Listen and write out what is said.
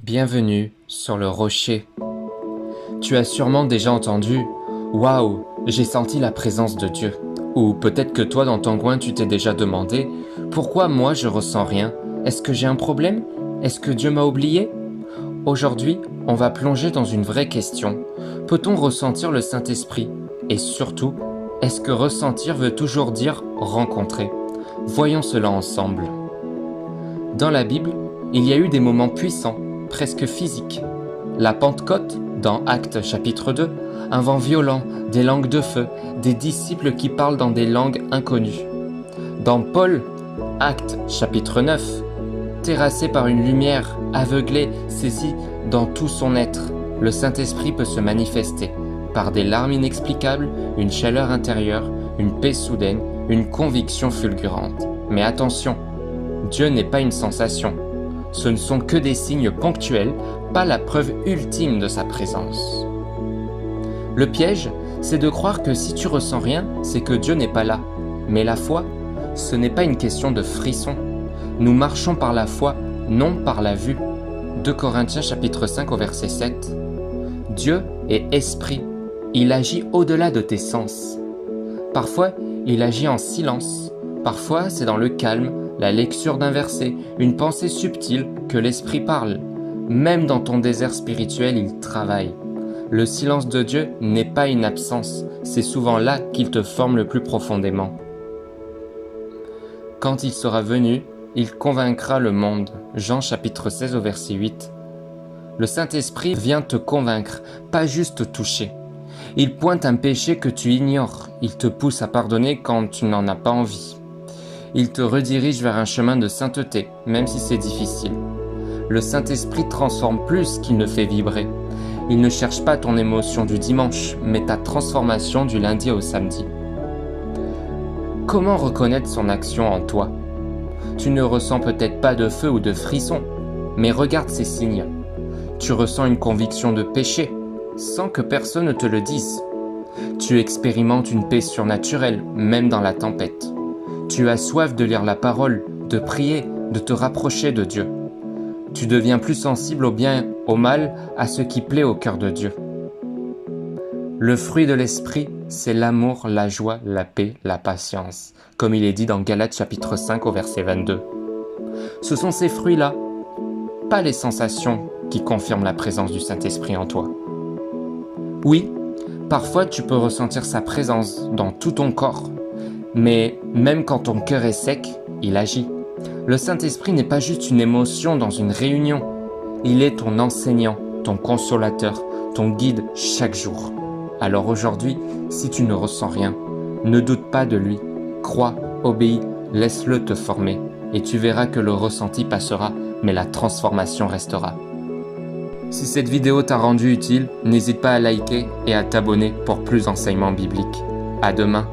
Bienvenue sur le rocher. Tu as sûrement déjà entendu « Waouh, j'ai senti la présence de Dieu ». Ou peut-être que toi dans ton coin tu t'es déjà demandé « Pourquoi moi je ressens rien? Est-ce que j'ai un problème? Est-ce que Dieu m'a oublié ?» Aujourd'hui, on va plonger dans une vraie question. Peut-on ressentir le Saint-Esprit? Et surtout, est-ce que ressentir veut toujours dire rencontrer? Voyons cela ensemble. Dans la Bible, il y a eu des moments puissants, presque physiques. La Pentecôte, dans Actes chapitre 2, un vent violent, des langues de feu, des disciples qui parlent dans des langues inconnues. Dans Paul, Actes chapitre 9, terrassé par une lumière, aveuglé, saisi dans tout son être, le Saint-Esprit peut se manifester par des larmes inexplicables, une chaleur intérieure, une paix soudaine, une conviction fulgurante. Mais attention, Dieu n'est pas une sensation. Ce ne sont que des signes ponctuels, pas la preuve ultime de sa présence. Le piège, c'est de croire que si tu ressens rien, c'est que Dieu n'est pas là. Mais la foi, ce n'est pas une question de frisson. Nous marchons par la foi, non par la vue. 2 Corinthiens chapitre 5 au verset 7. Dieu est esprit. Il agit au-delà de tes sens. Parfois, il agit en silence. Parfois, c'est dans le calme, la lecture d'un verset, une pensée subtile que l'esprit parle. Même dans ton désert spirituel, il travaille. Le silence de Dieu n'est pas une absence, c'est souvent là qu'il te forme le plus profondément. Quand il sera venu, il convaincra le monde. Jean chapitre 16 au verset 8. Le Saint-Esprit vient te convaincre, pas juste te toucher. Il pointe un péché que tu ignores, il te pousse à pardonner quand tu n'en as pas envie. Il te redirige vers un chemin de sainteté, même si c'est difficile. Le Saint-Esprit transforme plus qu'il ne fait vibrer. Il ne cherche pas ton émotion du dimanche, mais ta transformation du lundi au samedi. Comment reconnaître son action en toi? Tu ne ressens peut-être pas de feu ou de frisson, mais regarde ces signes. Tu ressens une conviction de péché, sans que personne ne te le dise. Tu expérimentes une paix surnaturelle, même dans la tempête. Tu as soif de lire la parole, de prier, de te rapprocher de Dieu. Tu deviens plus sensible au bien, au mal, à ce qui plaît au cœur de Dieu. Le fruit de l'esprit, c'est l'amour, la joie, la paix, la patience, comme il est dit dans Galates chapitre 5 au verset 22. Ce sont ces fruits-là, pas les sensations, qui confirment la présence du Saint-Esprit en toi. Oui, parfois tu peux ressentir sa présence dans tout ton corps, mais même quand ton cœur est sec, il agit. Le Saint-Esprit n'est pas juste une émotion dans une réunion. Il est ton enseignant, ton consolateur, ton guide chaque jour. Alors aujourd'hui, si tu ne ressens rien, ne doute pas de lui. Crois, obéis, laisse-le te former. Et tu verras que le ressenti passera, mais la transformation restera. Si cette vidéo t'a rendu utile, n'hésite pas à liker et à t'abonner pour plus d'enseignements bibliques. À demain.